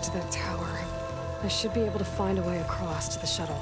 to that tower. I should be able to find a way across to the shuttle.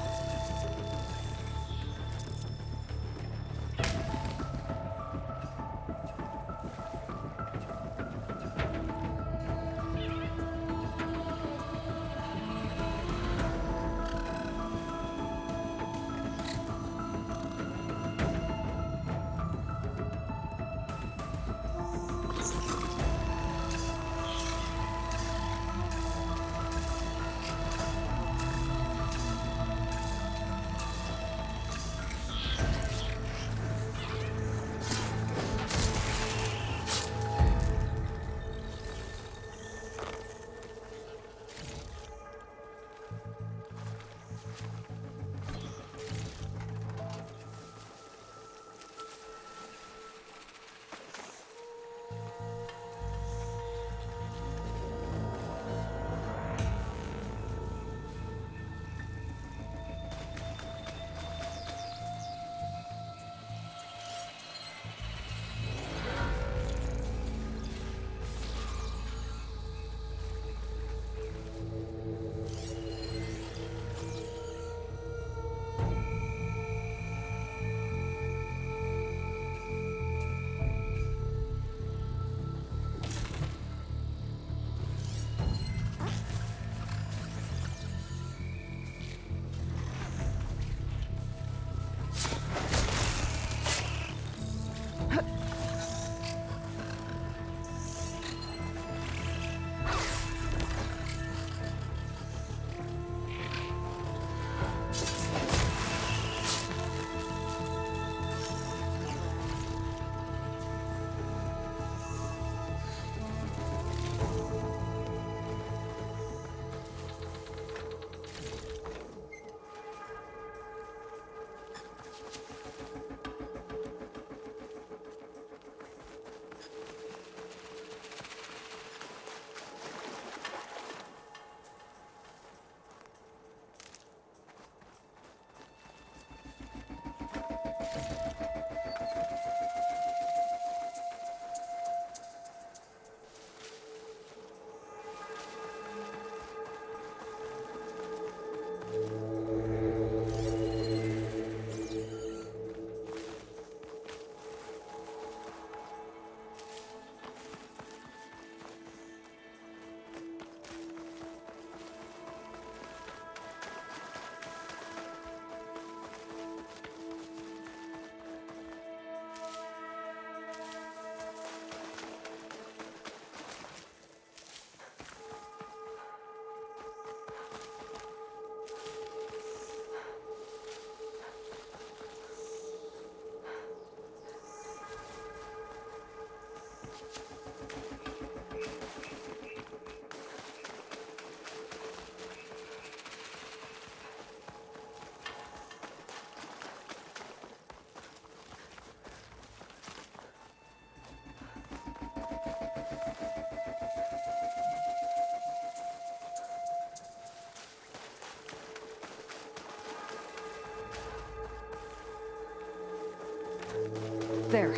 There.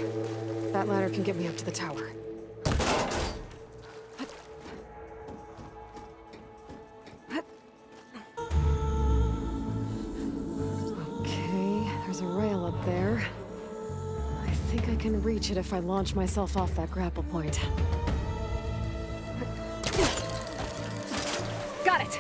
That ladder can get me up to the tower. Okay, there's a rail up there. I think I can reach it if I launch myself off that grapple point. Got it!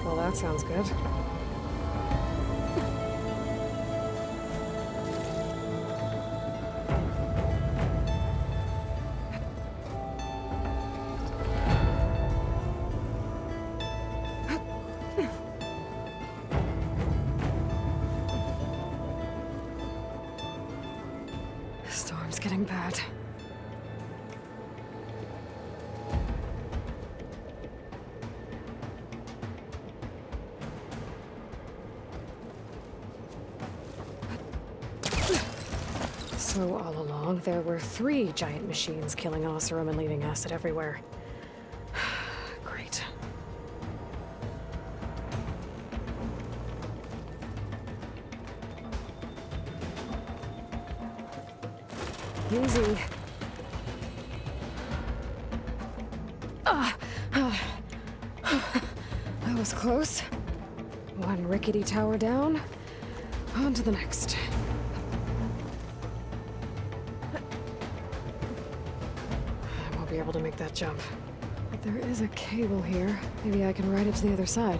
Well, that sounds good. Storm's getting bad. So all along, there were 3 giant machines killing Oseram and leaving acid everywhere. Great. Easy. That was close. One rickety tower down. On to the next. I won't be able to make that jump. But there is a cable here. Maybe I can ride it to the other side.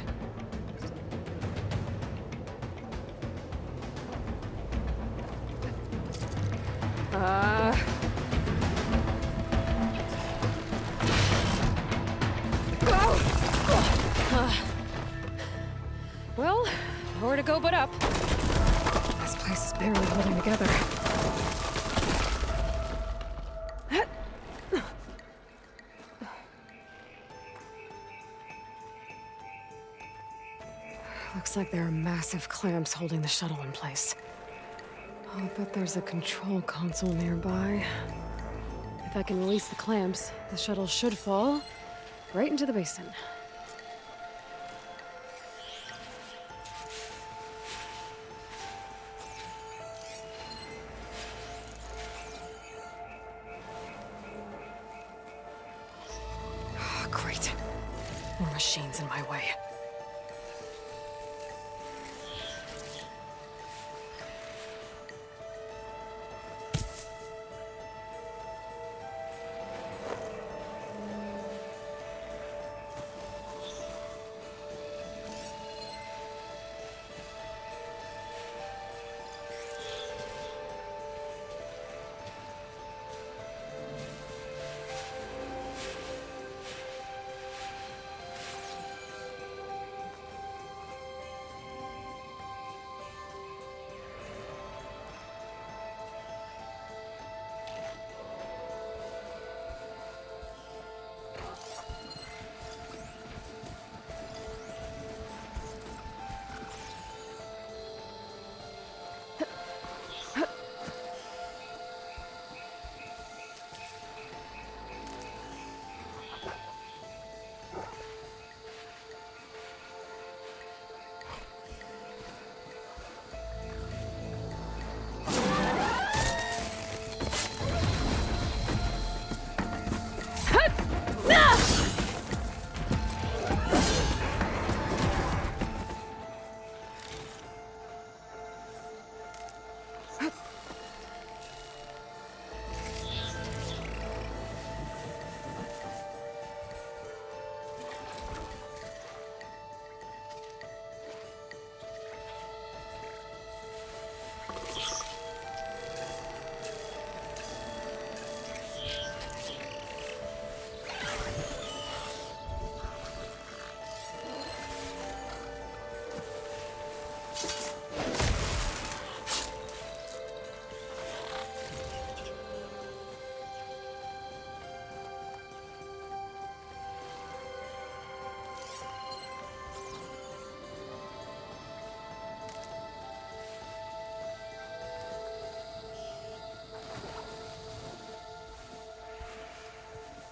Well, nowhere to go but up. This place is barely holding together. Looks like there are massive clamps holding the shuttle in place. I'll bet there's a control console nearby. If I can release the clamps, the shuttle should fall right into the basin. Great. More machines in my way.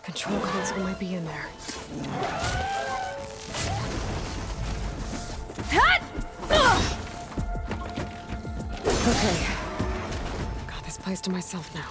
Control console might be in there. Okay. Got this place to myself now.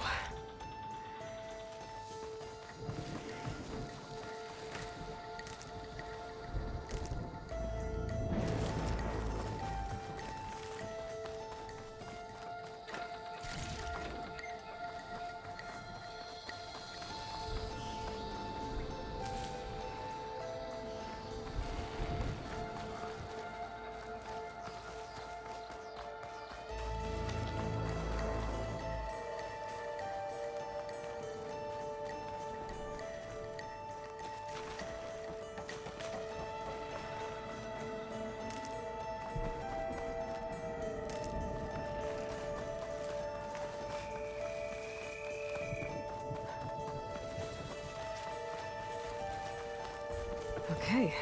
Okay.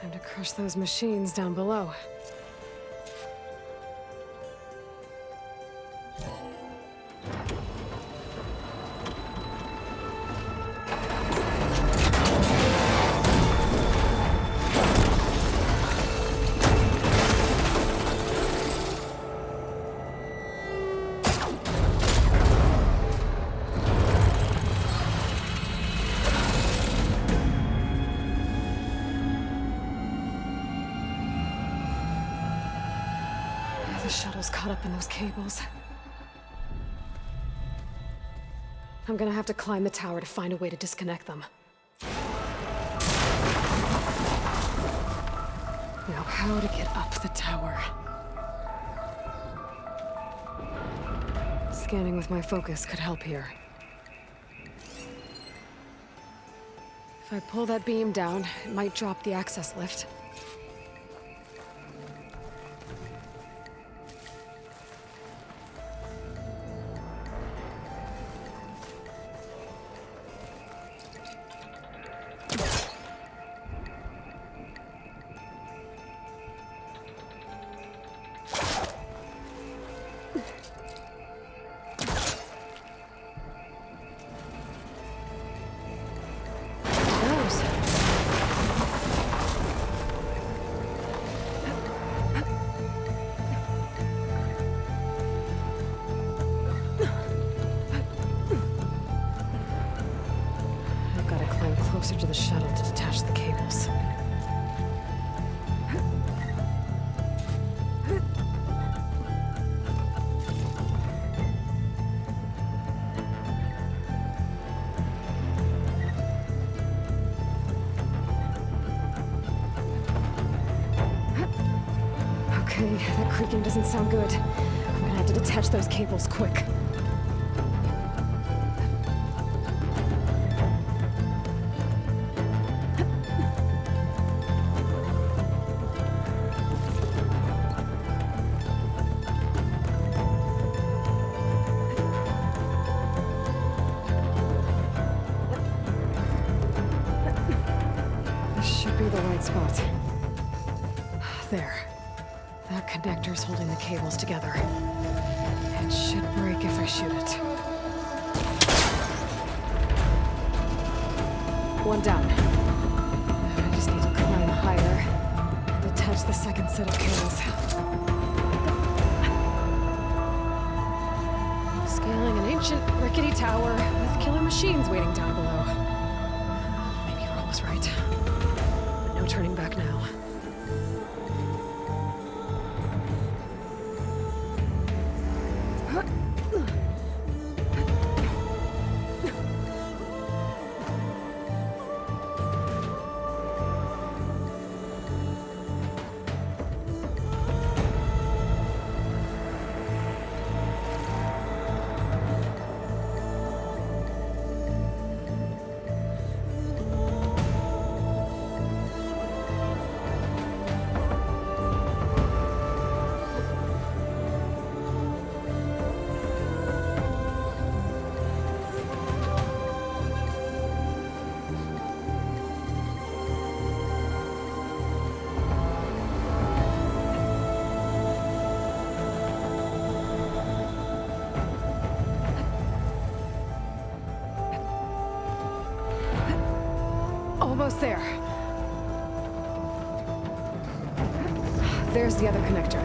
Time to crush those machines down below. The shuttle's caught up in those cables. I'm gonna have to climb the tower to find a way to disconnect them. Now, how to get up the tower? Scanning with my focus could help here. If I pull that beam down, it might drop the access lift. Closer to the shuttle to detach the cables. Okay, that creaking doesn't sound good. I'm gonna have to detach those cables quick. Spot. There. That connector's holding the cables together. It should break if I shoot it. One down. I just need to climb higher and detach the second set of cables. Scaling an ancient rickety tower with killer machines waiting down below. Maybe Rob was right. No turning back now. Almost there. There's the other connector.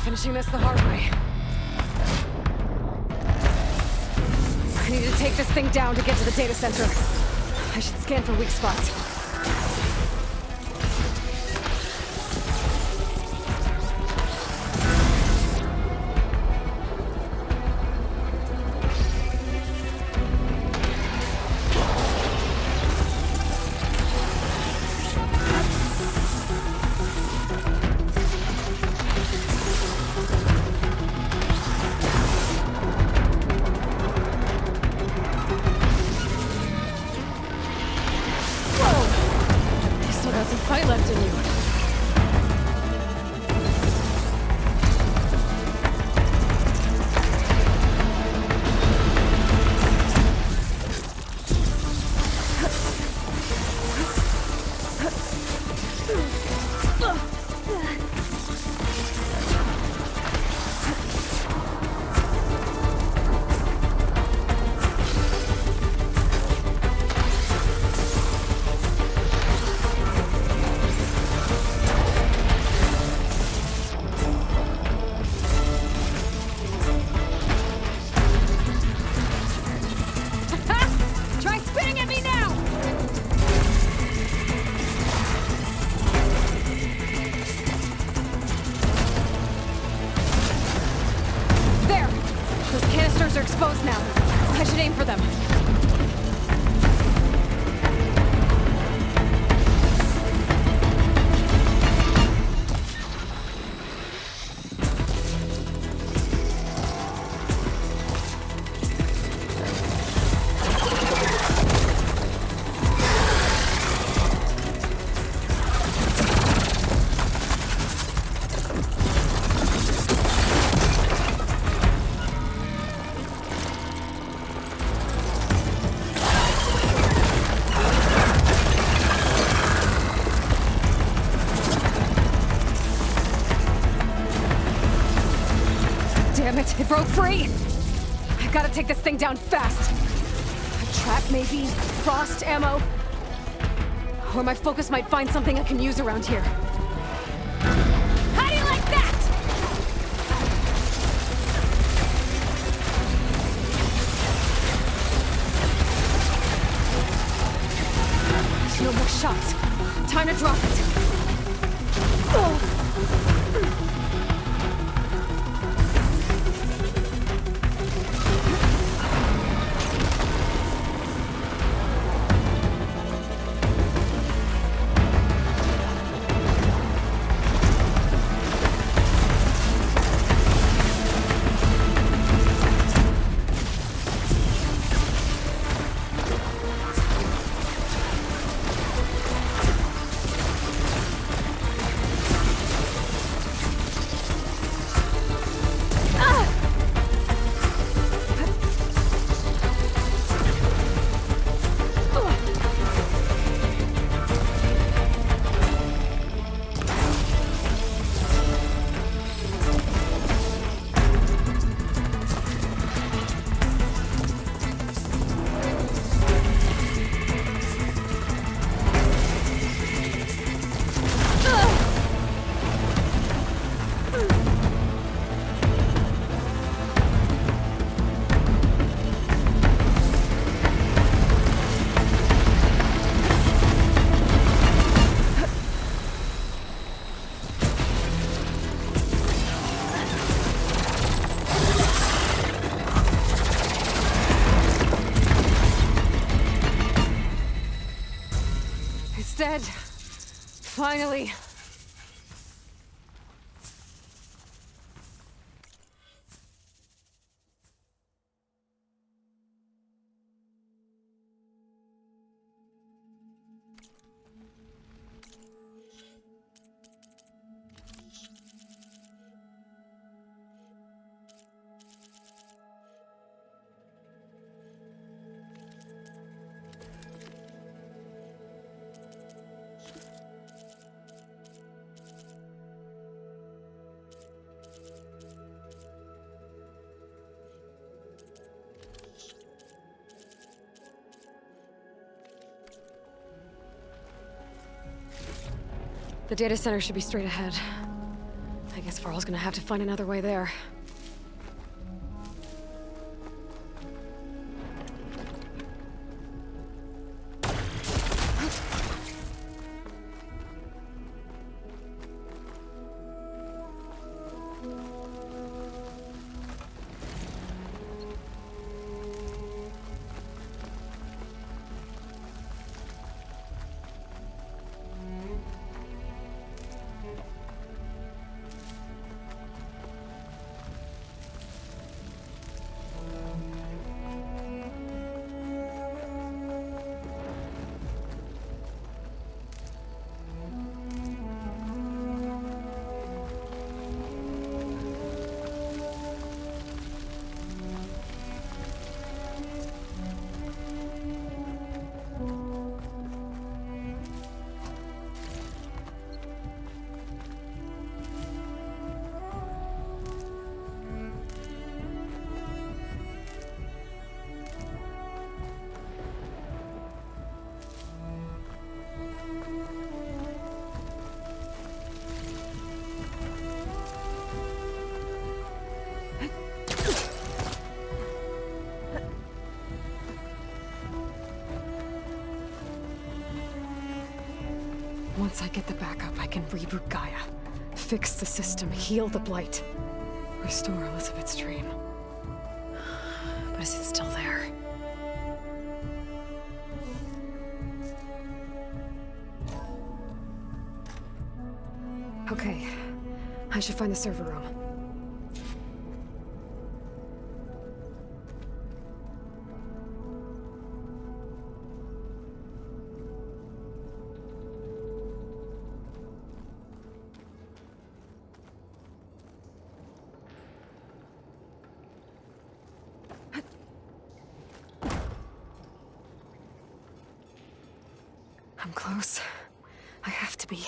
Finishing this the hard way. I need to take this thing down to get to the data center. I should scan for weak spots. are exposed now. I should aim for them. Damn it, it broke free! I gotta take this thing down fast. A trap, maybe? Frost ammo? Or my focus might find something I can use around here. How do you like that? No more shots. Time to drop it. Oh. Dead. Finally. The data center should be straight ahead. I guess Varl's gonna have to find another way there. Once I get the backup, I can reboot Gaia. Fix the system, heal the Blight. Restore Elizabeth's dream. But is it still there? Okay. I should find the server room. I'm close. I have to be.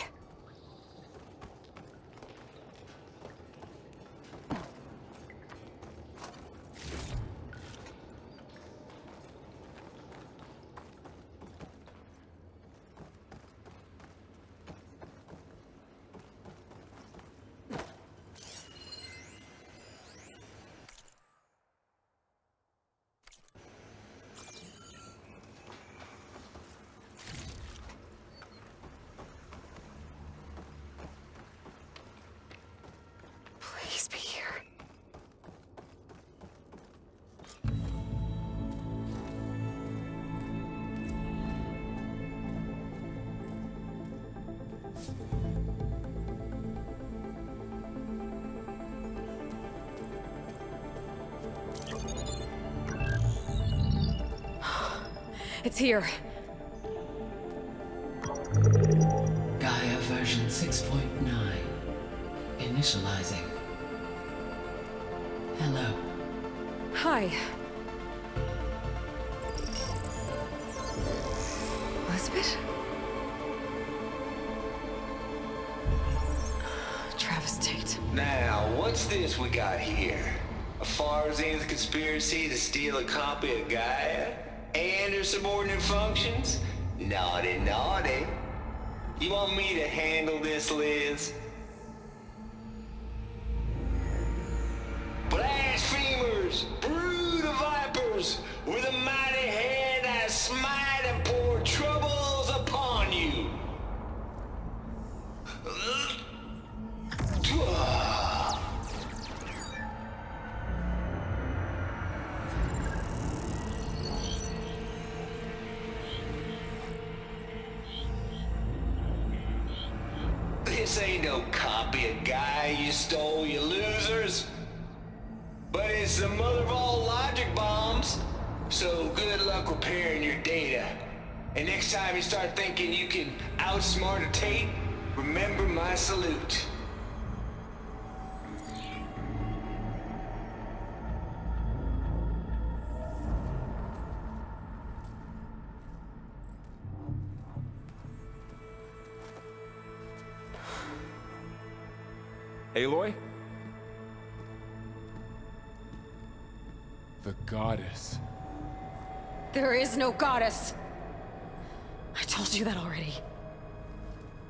Please be here. It's here. Gaia version 6.9. Initializing. Hello. Hi. Elizabeth? Travis Tate. Now, what's this we got here? A Farzian's conspiracy to steal a copy of Gaia? And her subordinate functions? Naughty, naughty. You want me to handle this, Liz? Blasphemers! Brood of vipers! With a mighty hand I smite and pour troubles upon you! This ain't no copy of Gaia you stole, you losers. But it's the mother of all logic bombs. So good luck repairing your data. And next time you start thinking you can outsmart a Tate, remember my salute. Aloy? The goddess. There is no goddess. I told you that already.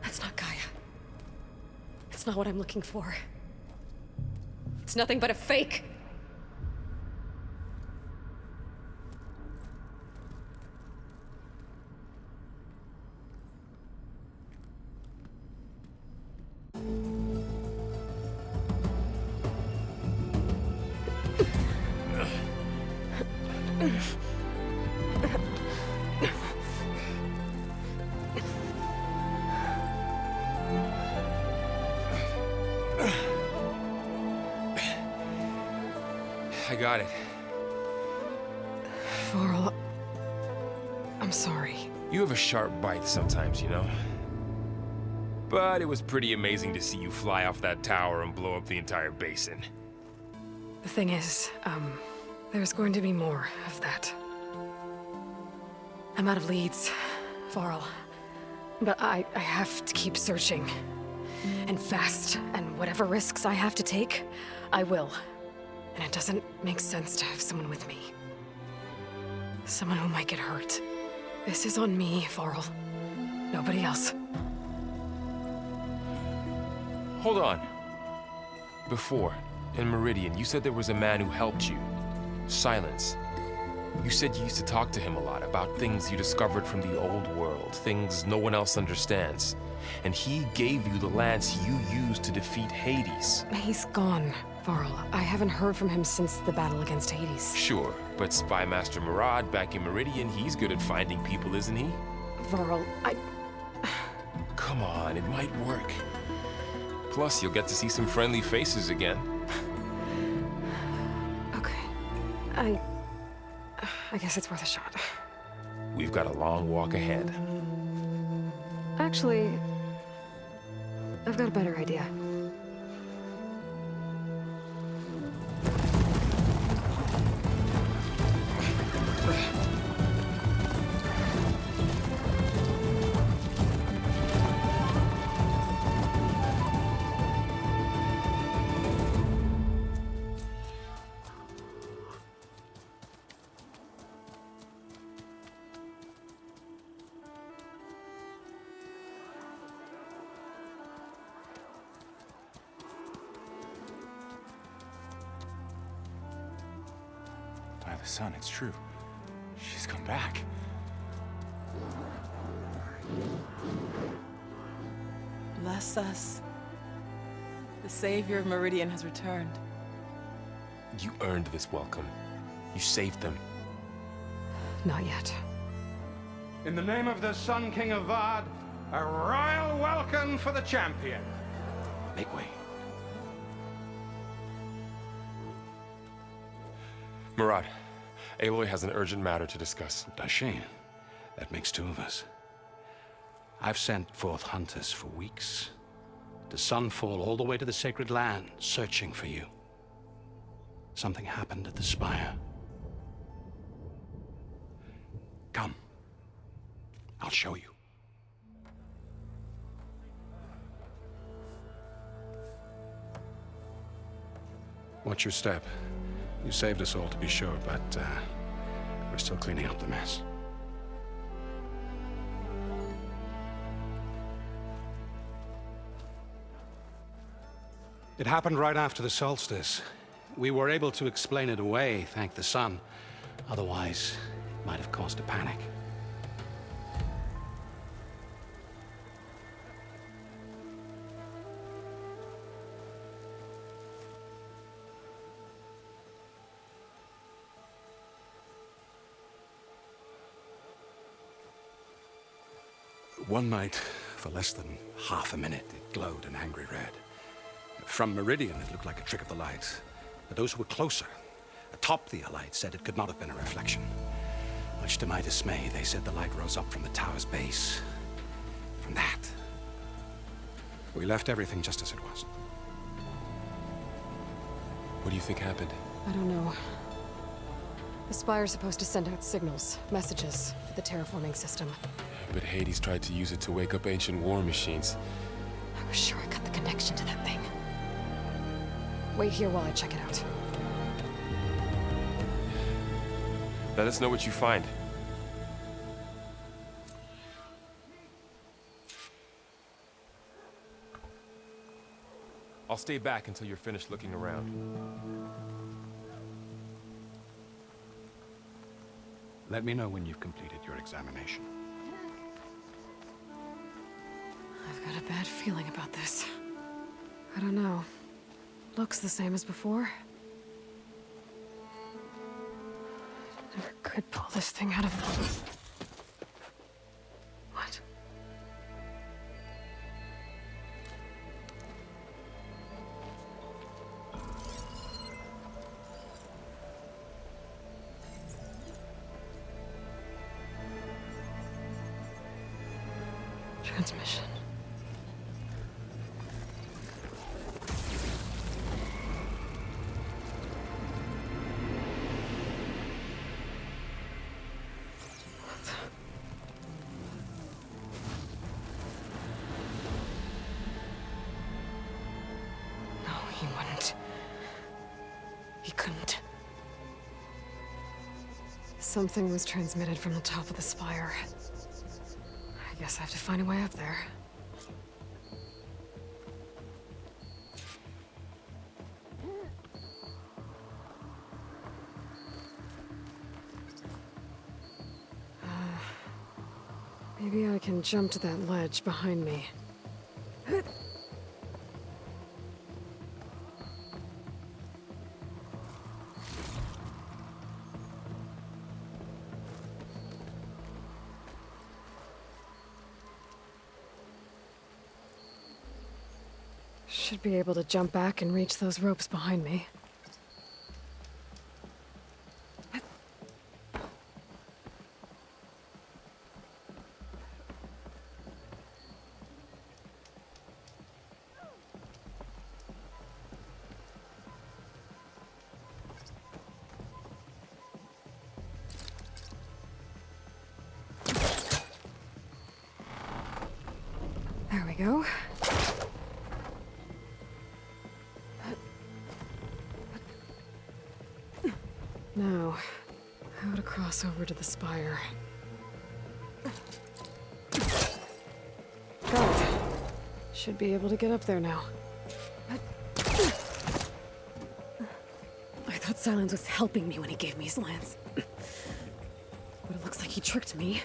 That's not Gaia. It's not what I'm looking for. It's nothing but a fake. I got it. Varl, I'm sorry. You have a sharp bite sometimes, you know? But it was pretty amazing to see you fly off that tower and blow up the entire basin. The thing is, there's going to be more of that. I'm out of leads, Varl. But I have to keep searching. And fast, and whatever risks I have to take, I will. And it doesn't make sense to have someone with me. Someone who might get hurt. This is on me, Varl. Nobody else. Hold on. Before, in Meridian, you said there was a man who helped you. Silence. You said you used to talk to him a lot about things you discovered from the old world, things no one else understands. and he gave you the lance you used to defeat Hades. He's gone, Varl. I haven't heard from him since the battle against Hades. Sure, but Spy Master Murad back in Meridian, he's good at finding people, isn't he? Varl, Come on, it might work. Plus, you'll get to see some friendly faces again. Okay. I guess it's worth a shot. We've got a long walk ahead. Actually, I've got a better idea. By the sun, it's true. She's come back. Bless us. The savior of Meridian has returned. You earned this welcome. You saved them. Not yet. In the name of the Sun King of Vard, a royal welcome for the champion. Make way. Murad, Aloy has an urgent matter to discuss. Does she? That makes two of us. I've sent forth hunters for weeks, to sunfall all the way to the sacred land, searching for you. Something happened at the spire. Come. I'll show you. Watch your step. You saved us all, to be sure, but we're still cleaning up the mess. It happened right after the solstice. We were able to explain it away, thank the sun. Otherwise, it might have caused a panic. One night, for less than half a minute, it glowed an angry red. From Meridian, it looked like a trick of the light. But those who were closer, atop the light, said it could not have been a reflection. Much to my dismay, they said the light rose up from the tower's base. From that, we left everything just as it was. What do you think happened? I don't know. The Spire's supposed to send out signals, messages, for the terraforming system. But Hades tried to use it to wake up ancient war machines. I was sure I got the connection to that thing. Wait here while I check it out. Let us know what you find. I'll stay back until you're finished looking around. Let me know when you've completed your examination. I've got a bad feeling about this. I don't know. Looks the same as before. Never could pull this thing out of... What? Transmission. No, he wouldn't. He couldn't. Something was transmitted from the top of the spire. I guess I have to find a way up there. Maybe I can jump to that ledge behind me. Should be able to jump back and reach those ropes behind me. There we go. Now, how to cross over to the spire. Got it. Should be able to get up there now. I thought Silence was helping me when he gave me his lance. But it looks like he tricked me.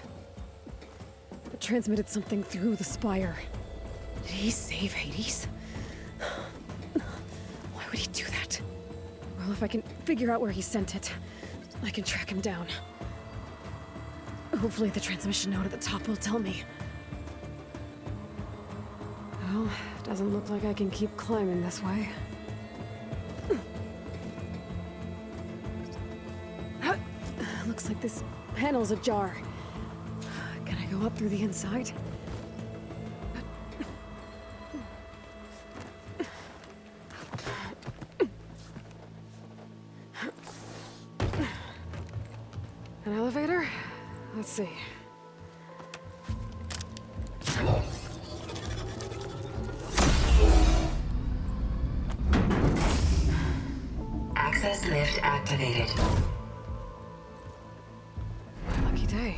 It transmitted something through the spire. Did he save Hades? Why would he do that? Well, if I can figure out where he sent it, I can track him down. Hopefully the transmission note at the top will tell me. Well, it doesn't look like I can keep climbing this way. Looks like this panel's ajar. Can I go up through the inside? An elevator? Let's see. Access lift activated. My lucky day.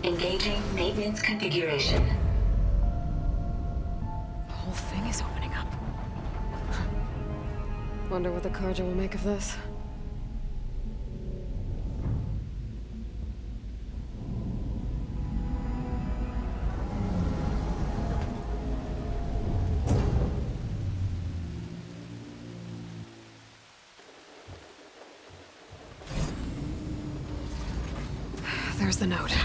Engaging maintenance configuration. The whole thing is opening up. Wonder what the Carja will make of this. There's the note.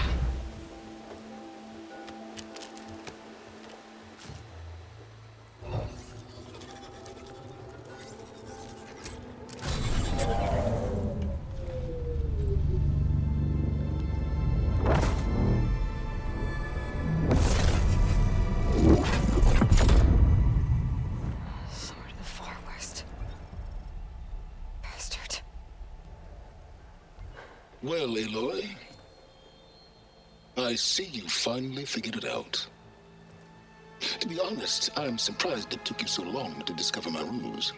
Somewhere to the far west. Bastard. Well, Aloy, I see you finally figured it out. To be honest, I'm surprised it took you so long to discover my ruse.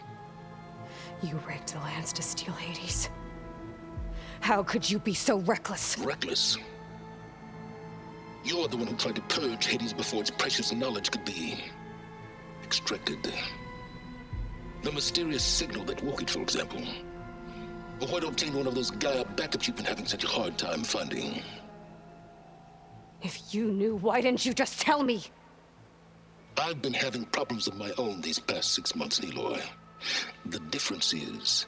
You rigged the lance to steal Hades. How could you be so reckless? Reckless? You're the one who tried to purge Hades before its precious knowledge could be extracted. The mysterious signal that woke it, for example. Or why to obtain one of those Gaia backups you've been having such a hard time finding. If you knew, why didn't you just tell me? I've been having problems of my own these past 6 months, Aloy. The difference is,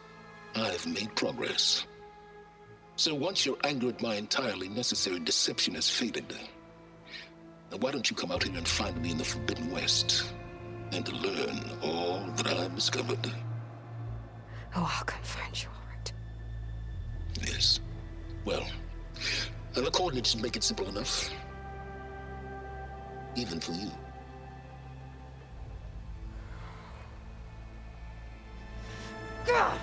I've made progress. So once your anger at my entirely necessary deception has faded, now why don't you come out here and find me in the Forbidden West, and learn all that I've discovered? Oh, I'll come find you, all right. Yes. Well, and the coordinates should make it simple enough. Even for you. Gah!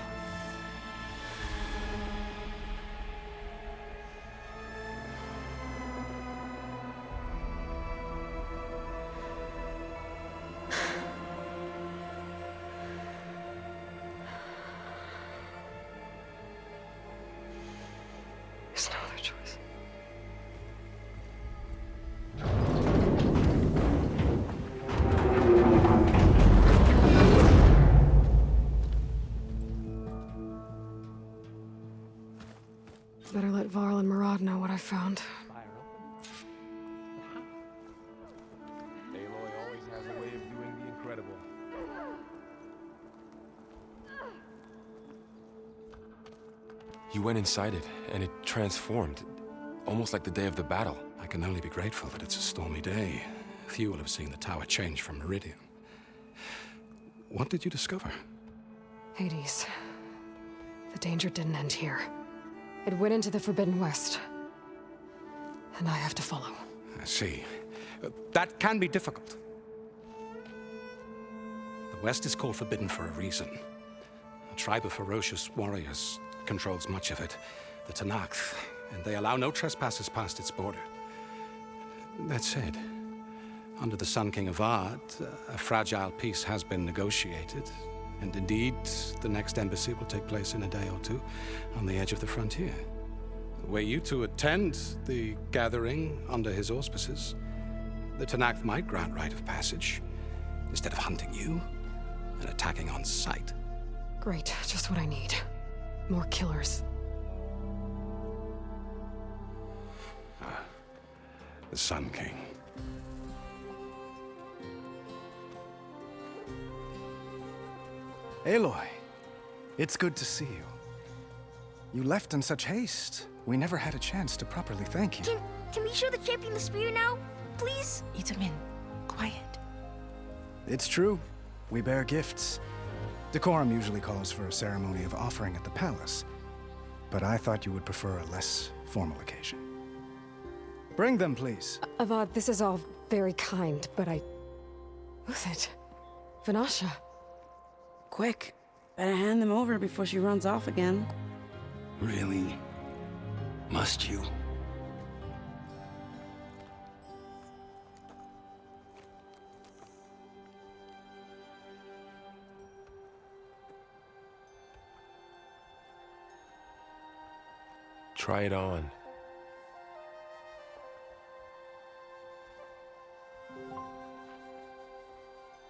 There's no other choice. Better let Varl and Murad know what I found. Aloy always has a way of doing the incredible. You went inside it, and it transformed. Almost like the day of the battle. I can only be grateful that it's a stormy day. Few will have seen the tower change from Meridian. What did you discover? Hades. The danger didn't end here. It went into the Forbidden West. And I have to follow. I see. That can be difficult. The West is called Forbidden for a reason. A tribe of ferocious warriors controls much of it, the Tenakth, and they allow no trespassers past its border. That said, under the Sun King of Ard, a fragile peace has been negotiated, and indeed, the next embassy will take place in a day or two on the edge of the frontier. Were you to attend the gathering under his auspices, the Tenakth might grant right of passage, instead of hunting you and attacking on sight. Great, just what I need. More killers. The Sun King. Aloy, it's good to see you. You left in such haste. We never had a chance to properly thank you. Can we show the champion the spear now, please? Itamin, quiet. It's true. We bear gifts. Decorum usually calls for a ceremony of offering at the palace, but I thought you would prefer a less formal occasion. Bring them, please. Avad, this is all very kind, but Who's it? Vanasha. Quick. Better hand them over before she runs off again. Really? Must you? Try it on.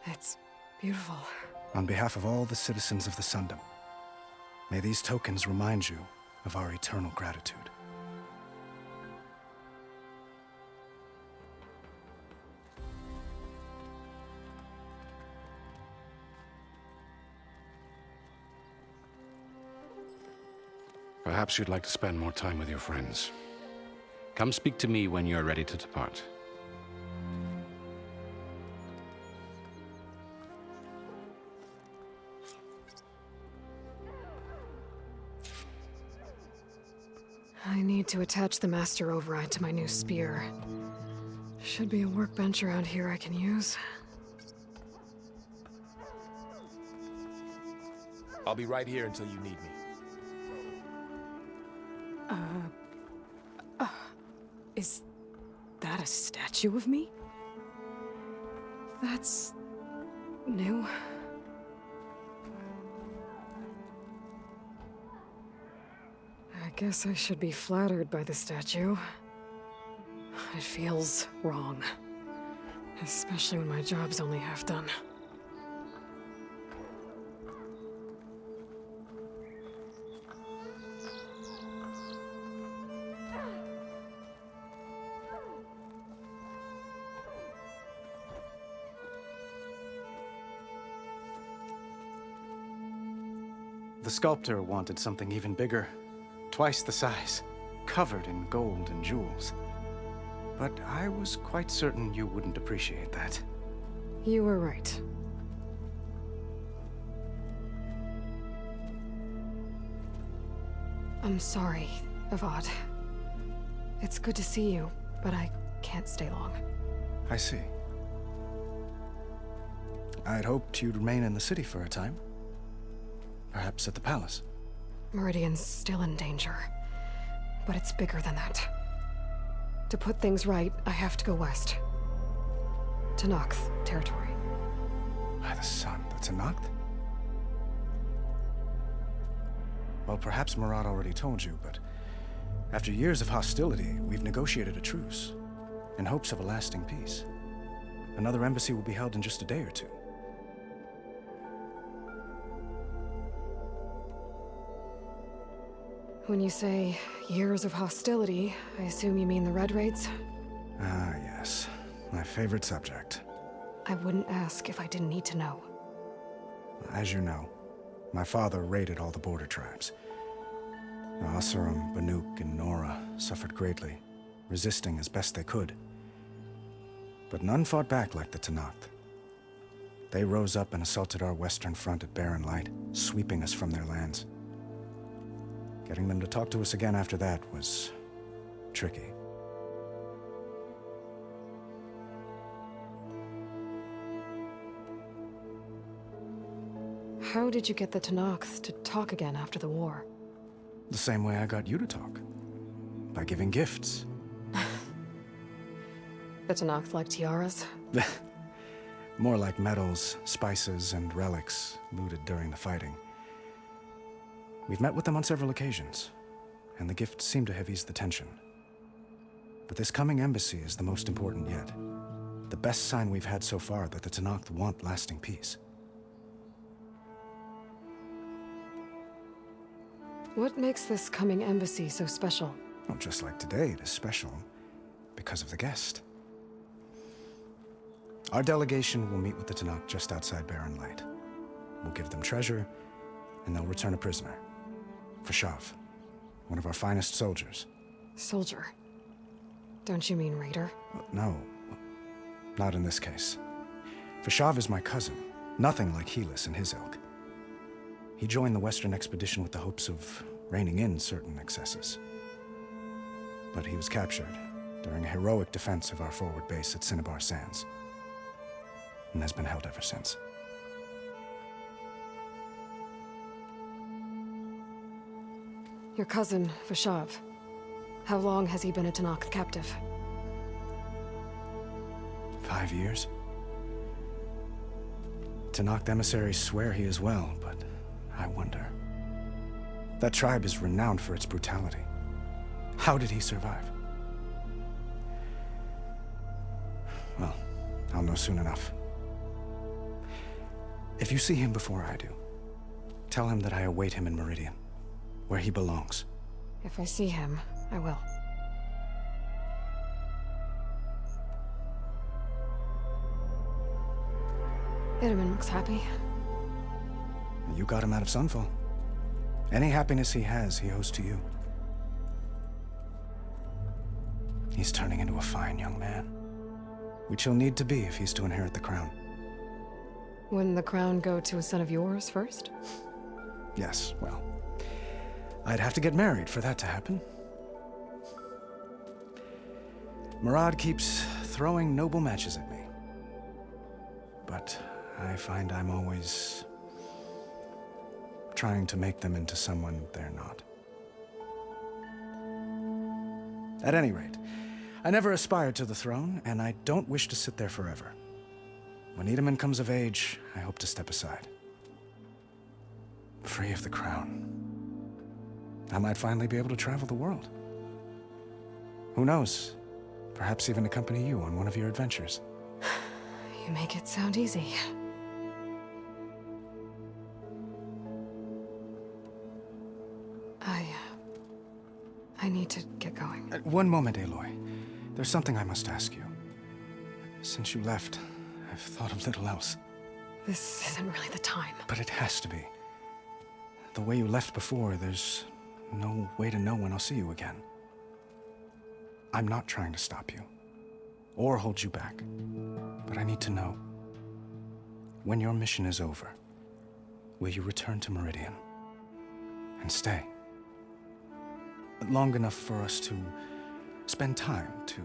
It's beautiful. On behalf of all the citizens of the Sundom, may these tokens remind you of our eternal gratitude. Perhaps you'd like to spend more time with your friends. Come speak to me when you're ready to depart. I need to attach the master override to my new spear. Should be a workbench around here I can use. I'll be right here until you need me. Is that a statue of me? That's new. I guess I should be flattered by the statue. It feels wrong. Especially when my job's only half done. The sculptor wanted something even bigger, twice the size, covered in gold and jewels. But I was quite certain you wouldn't appreciate that. You were right. I'm sorry, Avad. It's good to see you, but I can't stay long. I see. I'd hoped you'd remain in the city for a time. Perhaps at the palace. Meridian's still in danger, but it's bigger than that. To put things right, I have to go west. Tenakth territory. By the sun, the Tenakth? Well, perhaps Murad already told you, but after years of hostility, we've negotiated a truce, in hopes of a lasting peace. Another embassy will be held in just a day or two. When you say years of hostility, I assume you mean the Red Raids? Ah, yes. My favorite subject. I wouldn't ask if I didn't need to know. As you know, my father raided all the border tribes. Asurum, Banuk, and Nora suffered greatly, resisting as best they could. But none fought back like the Tenakth. They rose up and assaulted our western front at Barren Light, sweeping us from their lands. Getting them to talk to us again after that was tricky. How did you get the Tenakth to talk again after the war? The same way I got you to talk. By giving gifts. The Tenakth like tiaras? More like medals, spices, and relics looted during the fighting. We've met with them on several occasions, and the gifts seem to have eased the tension. But this coming embassy is the most important yet. The best sign we've had so far that the Tenakth want lasting peace. What makes this coming embassy so special? Well, just like today, it is special because of the guest. Our delegation will meet with the Tenakth just outside Barren Light. We'll give them treasure, and they'll return a prisoner. Voucher, one of our finest soldiers. Soldier? Don't you mean raider? No, not in this case. Voucher is my cousin, nothing like Helis and his ilk. He joined the Western expedition with the hopes of reining in certain excesses. But he was captured during a heroic defense of our forward base at Cinnabar Sands, and has been held ever since. Your cousin, Voucher. How long has he been a Tenakth captive? 5 years. Tenakth emissaries swear he is well, but I wonder. That tribe is renowned for its brutality. How did he survive? Well, I'll know soon enough. If you see him before I do, tell him that I await him in Meridian, where he belongs. If I see him, I will. Itaman looks happy. You got him out of Sunfall. Any happiness he has, he owes to you. He's turning into a fine young man, which he'll need to be if he's to inherit the crown. Wouldn't the crown go to a son of yours first? Yes, well, I'd have to get married for that to happen. Murad keeps throwing noble matches at me. But I find I'm always trying to make them into someone they're not. At any rate, I never aspired to the throne, and I don't wish to sit there forever. When Itaman comes of age, I hope to step aside. Free of the crown. I might finally be able to travel the world. Who knows? Perhaps even accompany you on one of your adventures. You make it sound easy. I need to get going. One moment, Aloy. There's something I must ask you. Since you left, I've thought of little else. This isn't really the time. But it has to be. The way you left before, there's no way to know when I'll see you again. I'm not trying to stop you, or hold you back. But I need to know, when your mission is over, will you return to Meridian and stay? Long enough for us to spend time, to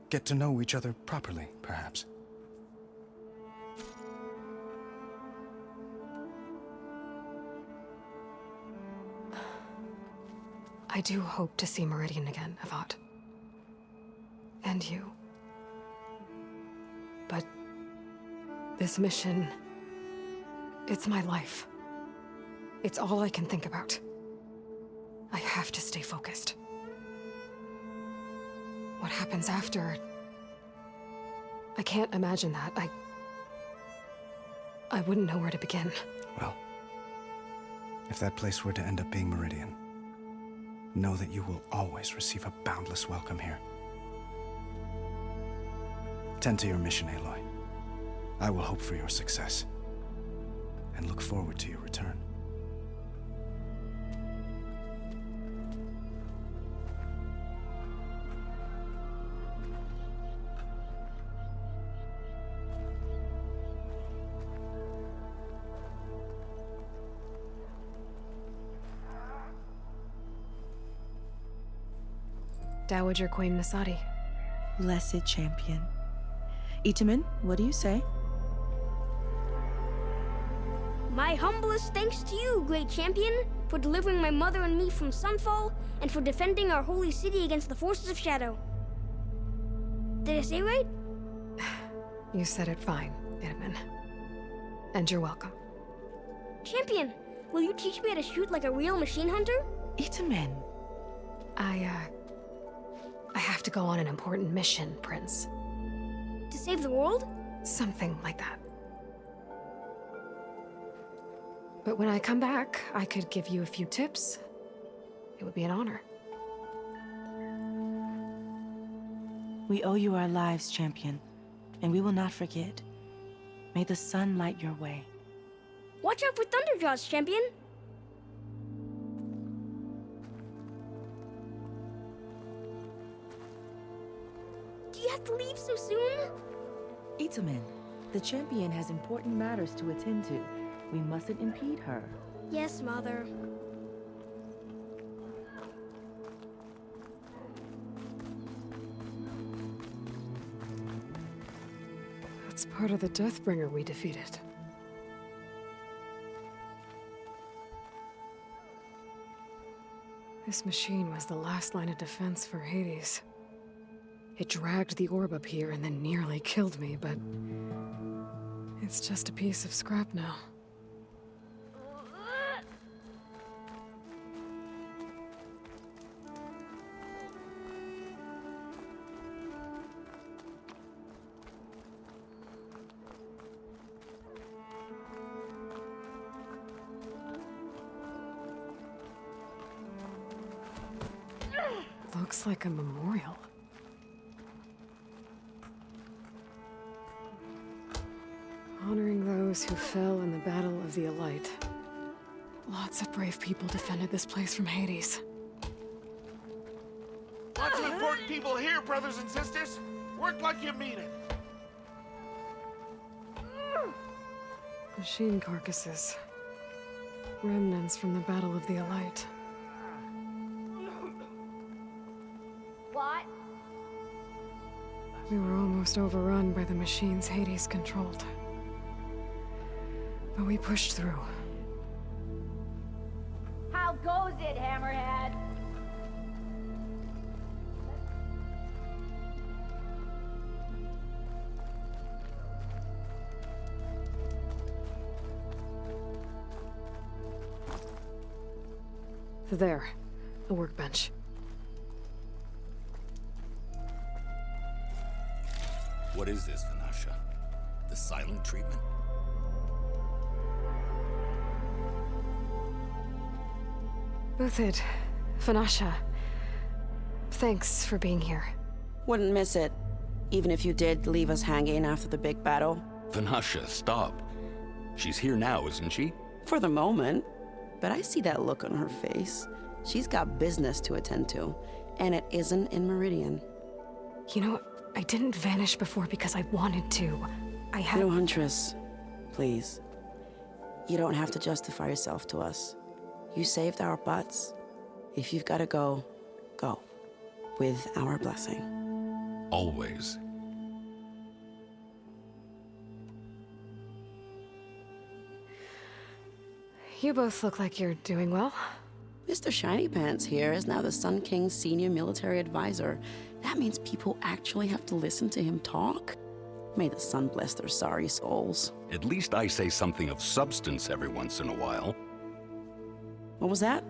get to know each other properly, perhaps. I do hope to see Meridian again, Avad. And you. But this mission, it's my life. It's all I can think about. I have to stay focused. What happens after? I can't imagine that. I wouldn't know where to begin. Well, if that place were to end up being Meridian, know that you will always receive a boundless welcome here. Tend to your mission, Aloy. I will hope for your success, and look forward to your return. Dowager Queen Nasadi. Blessed champion. Itamen, what do you say? My humblest thanks to you, great champion, for delivering my mother and me from Sunfall, and for defending our holy city against the forces of Shadow. Did I say right? You said it fine, Itamen. And you're welcome. Champion, will you teach me how to shoot like a real machine hunter? Itamen. I have to go on an important mission, Prince. To save the world? Something like that. But when I come back, I could give you a few tips. It would be an honor. We owe you our lives, champion, and we will not forget. May the sun light your way. Watch out for Thunderjaws, champion! Do you have to leave so soon? Itamen, the champion has important matters to attend to. We mustn't impede her. Yes, Mother. That's part of the Deathbringer we defeated. This machine was the last line of defense for Hades. It dragged the orb up here and then nearly killed me, but it's just a piece of scrap now. Looks like a memorial. Honoring those who fell in the Battle of the Elite. Lots of brave people defended this place from Hades. Lots of important people here, brothers and sisters. Work like you mean it. Machine carcasses. Remnants from the Battle of the Elite. What? We were almost overrun by the machines Hades controlled. But we pushed through. How goes it, Hammerhead? There, a workbench. What is this, Vanasha? The silent treatment? Buthid, Vanasha, thanks for being here. Wouldn't miss it, even if you did leave us hanging after the big battle. Vanasha, stop. She's here now, isn't she? For the moment. But I see that look on her face. She's got business to attend to, and it isn't in Meridian. You know, I didn't vanish before because I wanted to. I had— No, Huntress. Please. You don't have to justify yourself to us. You saved our butts. If you've got to go, go. With our blessing. Always. You both look like you're doing well. Mr. Shiny Pants here is now the Sun King's senior military advisor. That means people actually have to listen to him talk? May the sun bless their sorry souls. At least I say something of substance every once in a while. What was that?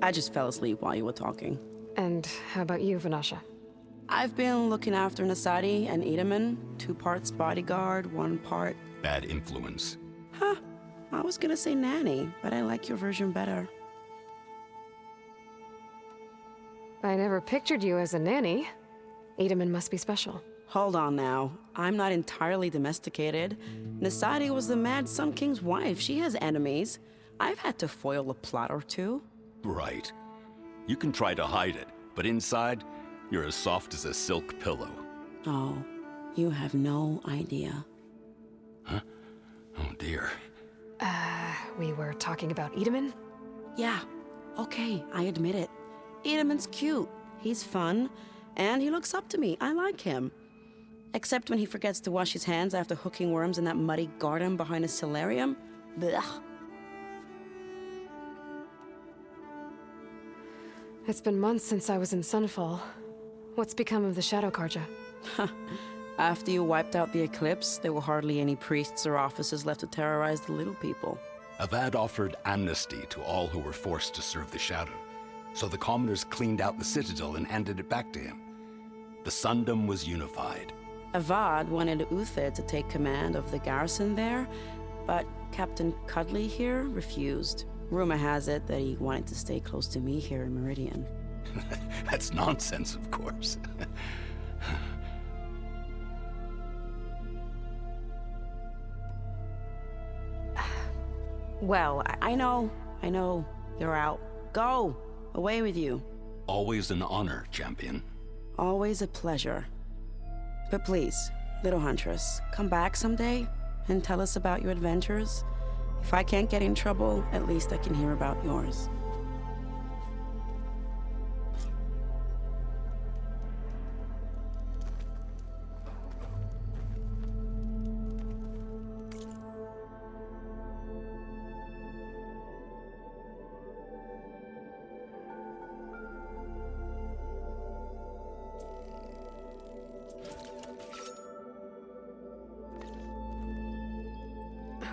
I just fell asleep while you were talking. And how about you, Vanasha? I've been looking after Nasadi and Itamen. 2 parts bodyguard, 1 part... Bad influence. Huh. I was gonna say nanny, but I like your version better. I never pictured you as a nanny. Itamen must be special. Hold on now. I'm not entirely domesticated. Nasadi was the Mad Sun King's wife. She has enemies. I've had to foil a plot or 2. Right. You can try to hide it, but inside, you're as soft as a silk pillow. Oh, you have no idea. Huh? Oh dear. We were talking about Itamen? Yeah. Okay, I admit it. Itamen's cute. He's fun, and he looks up to me. I like him. Except when he forgets to wash his hands after hooking worms in that muddy garden behind his solarium. Blech. It's been months since I was in Sunfall. What's become of the Shadow Karja? After you wiped out the eclipse, there were hardly any priests or officers left to terrorize the little people. Avad offered amnesty to all who were forced to serve the Shadow, so the commoners cleaned out the citadel and handed it back to him. The Sundom was unified. Avad wanted Uther to take command of the garrison there, but Captain Cuddly here refused. Rumor has it that he wanted to stay close to me here in Meridian. That's nonsense, of course. Well, I know. You're out. Go! Away with you. Always an honor, champion. Always a pleasure. But please, little Huntress, come back someday and tell us about your adventures. If I can't get in trouble, at least I can hear about yours.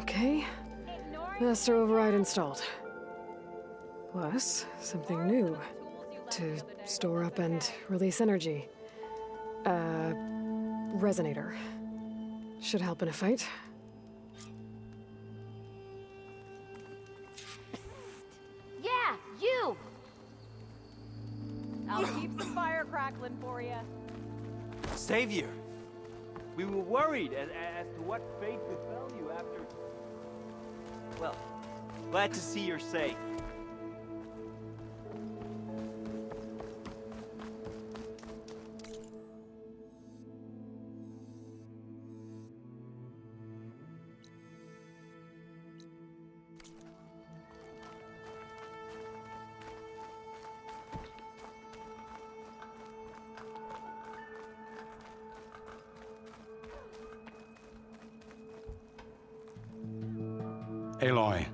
Okay. Master override installed. Plus, something new. To store up and release energy. Resonator. Should help in a fight. Yeah, you! I'll keep the fire crackling for you. Savior! We were worried as to what fate befell you after... Well, glad to see you're safe. Aloy,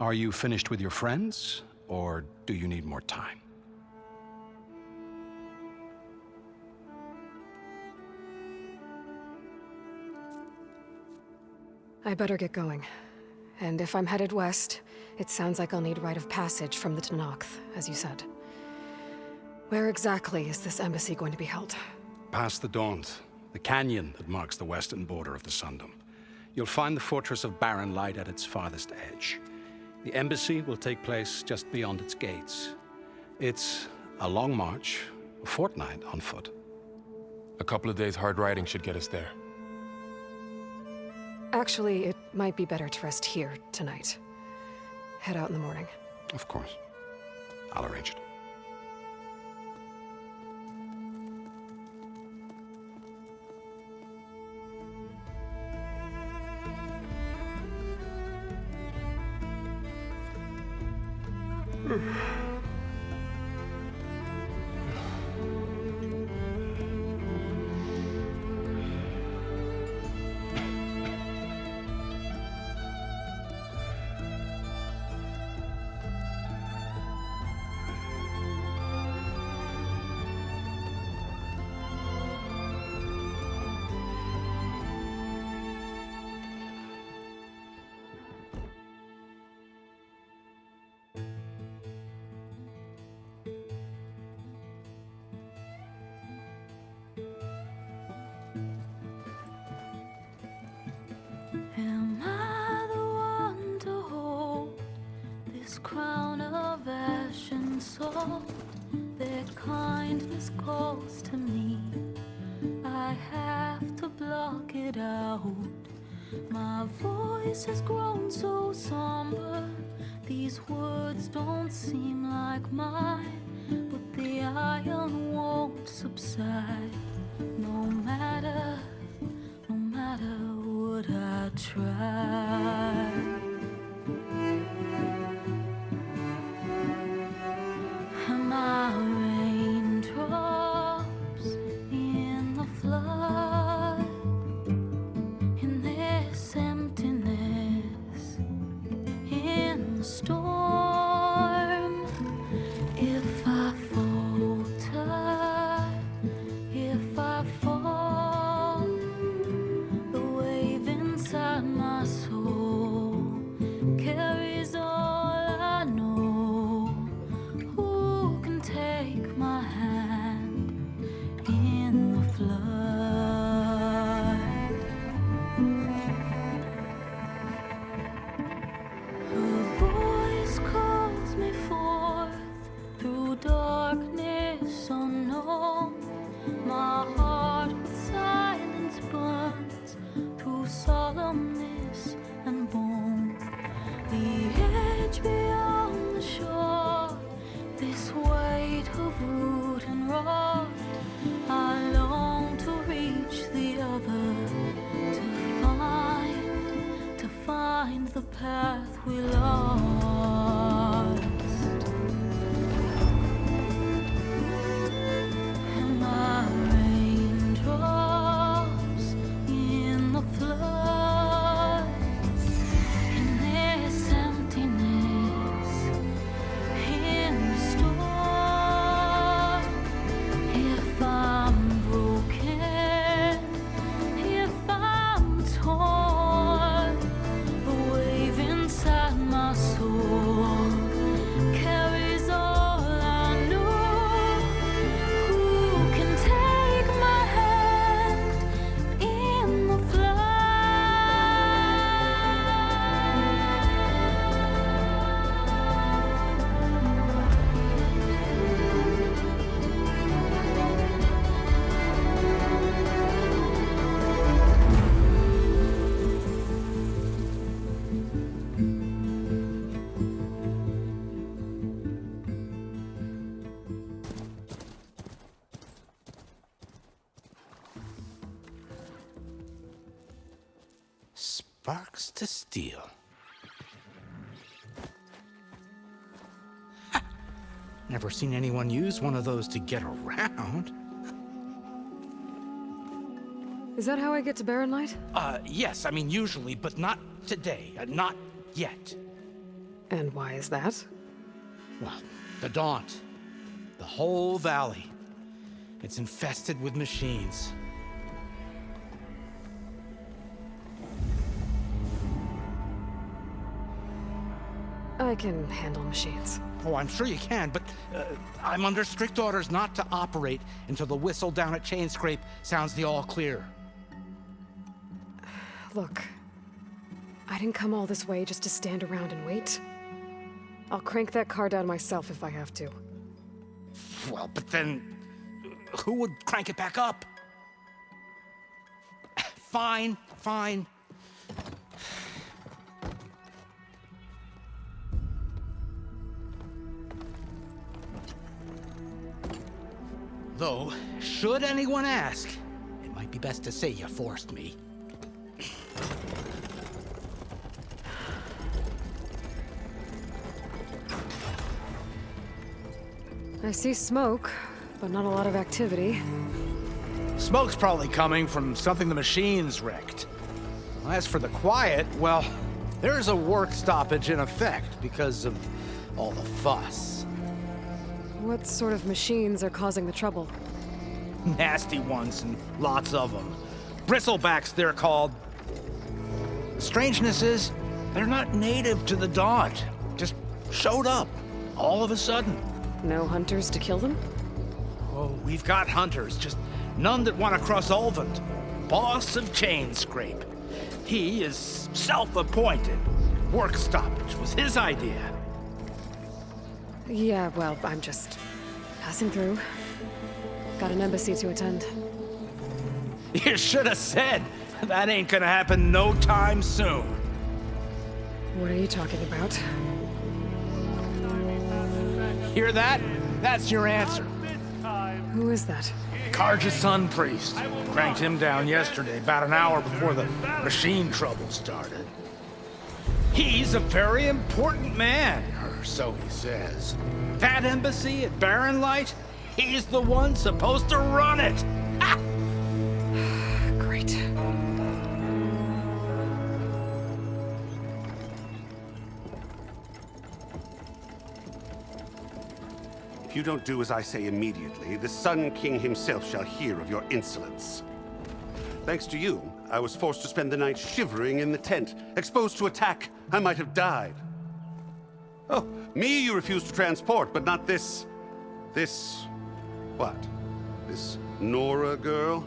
are you finished with your friends, or do you need more time? I better get going. And if I'm headed west, it sounds like I'll need rite of passage from the Tenakth, as you said. Where exactly is this embassy going to be held? Past the Daunt, the canyon that marks the western border of the Sundom. You'll find the fortress of Barren Light at its farthest edge. The embassy will take place just beyond its gates. It's a long march, a fortnight on foot. A couple of days hard riding should get us there. Actually, it might be better to rest here tonight. Head out in the morning. Of course. I'll arrange it. Am I the one to hold this crown of ash and salt? Their kindness calls to me. I have to block it out. My voice has grown so somber. These words don't seem like mine, but the iron won't subside. No matter what I try. Am I a raindrop the storm. If I falter, if I fall, the wave inside my soul carries all I know. Who can take my hand in the flood? Her voice calls me forth through darkness unknown. My heart with silence burns through solemnness and bone. The edge beyond the shore, this weight of root and rod, I long to reach the other, to find the path we lost. And my raindrops in the flood, in this emptiness, in the storm. If I'm broken, if I'm torn, the wave inside my soul carries all I know. Who can take my hand in the Sparks to steel. Ha! Never seen anyone use one of those to get around. Is that how I get to Barren Light? Yes, I mean usually, but not today. Not yet. And why is that? Well, the Daunt. The whole valley. It's infested with machines. I can handle machines. Oh, I'm sure you can, but I'm under strict orders not to operate until the whistle down at Chain Scrape sounds the all clear. Look, I didn't come all this way just to stand around and wait. I'll crank that car down myself if I have to. Well, but then who would crank it back up? Fine, fine. Though, should anyone ask, it might be best to say you forced me. I see smoke, but not a lot of activity. Smoke's probably coming from something the machines wrecked. As for the quiet, well, there's a work stoppage in effect because of all the fuss. What sort of machines are causing the trouble? Nasty ones, and lots of them. Bristlebacks, they're called. The strangeness is, they're not native to the Daunt. Just showed up, all of a sudden. No hunters to kill them? Oh, we've got hunters, just none that want to cross Ulvund. Boss of Chain Scrape. He is self-appointed. Work stoppage was his idea. Yeah, well, I'm just passing through. Got an embassy to attend. You should have said. That ain't gonna happen no time soon. What are you talking about? Hear that? That's your answer. Who is that? Karja's Sun Priest. Cranked him down yesterday, about an hour before the machine trouble started. He's a very important man, or so he says. That embassy at Barren Light, he's the one supposed to run it. Ha! Great. If you don't do as I say immediately, the Sun King himself shall hear of your insolence. Thanks to you, I was forced to spend the night shivering in the tent. Exposed to attack, I might have died. Oh, me you refuse to transport, but not this... what? This Nora girl?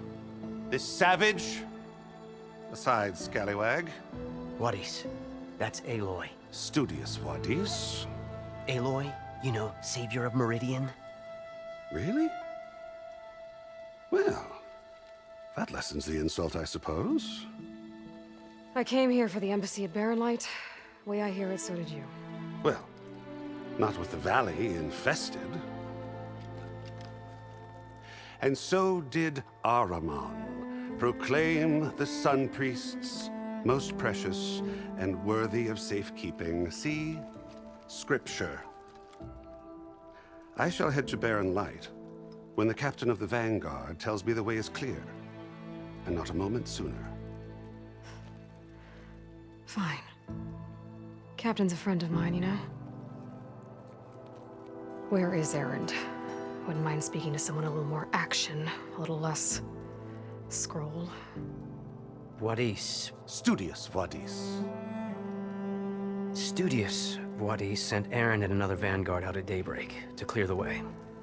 This savage? Besides, scallywag. Wadis. That's Aloy. Studious Wadis. Aloy, you know, savior of Meridian. Really? Well, that lessens the insult, I suppose. I came here for the embassy at Barren Light. Way I hear it, so did you. Well, not with the valley infested. And so did Ahriman proclaim the Sun Priests most precious and worthy of safekeeping. See? Scripture. I shall head to Barren Light when the captain of the Vanguard tells me the way is clear, and not a moment sooner. Fine. Captain's a friend of mine, you know? Where is Erend? Wouldn't mind speaking to someone a little more action, a little less... scroll. Wadis. Studious Wadis. Studious Wadis sent Erend and another Vanguard out at daybreak to clear the way.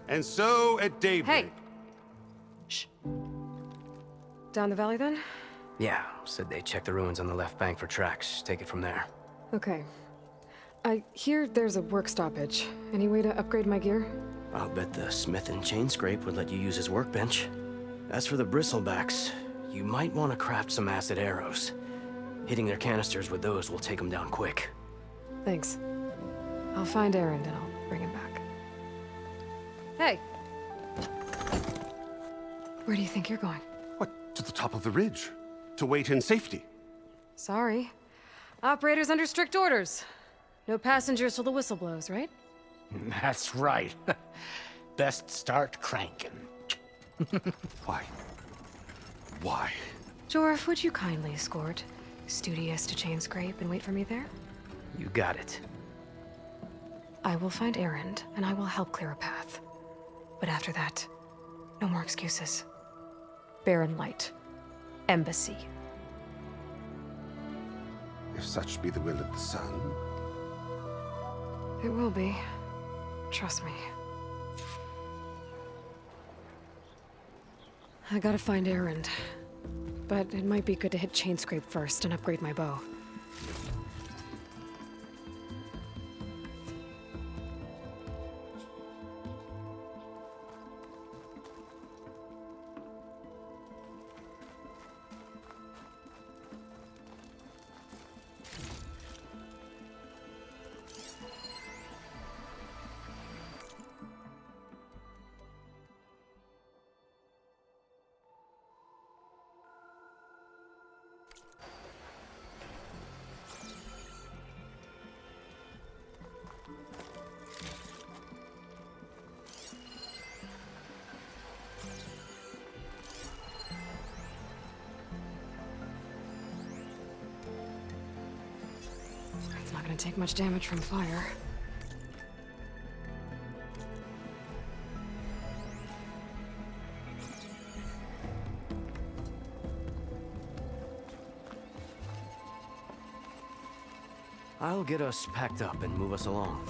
And so at daybreak... Hey! Shh. Down the valley, then? Yeah, said they checked the ruins on the left bank for tracks. Take it from there. Okay. I hear there's a work stoppage. Any way to upgrade my gear? I'll bet the smith and chain scrape would let you use his workbench. As for the bristlebacks, you might want to craft some acid arrows. Hitting their canisters with those will take them down quick. Thanks. I'll find Erend and I'll bring him back. Hey! Where do you think you're going? What? To the top of the ridge. To wait in safety. Sorry. Operator's under strict orders. No passengers till the whistle blows, right? That's right. Best start cranking. Why? Why? Jorf, would you kindly escort Studious to Chain Scrape and wait for me there? You got it. I will find Erend, and I will help clear a path. But after that, no more excuses. Barren Light. Embassy. If such be the will of the sun. It will be. Trust me. I gotta find Erend. But it might be good to hit Chain Scrape first and upgrade my bow. It's not gonna take much damage from fire. I'll get us packed up and move us along.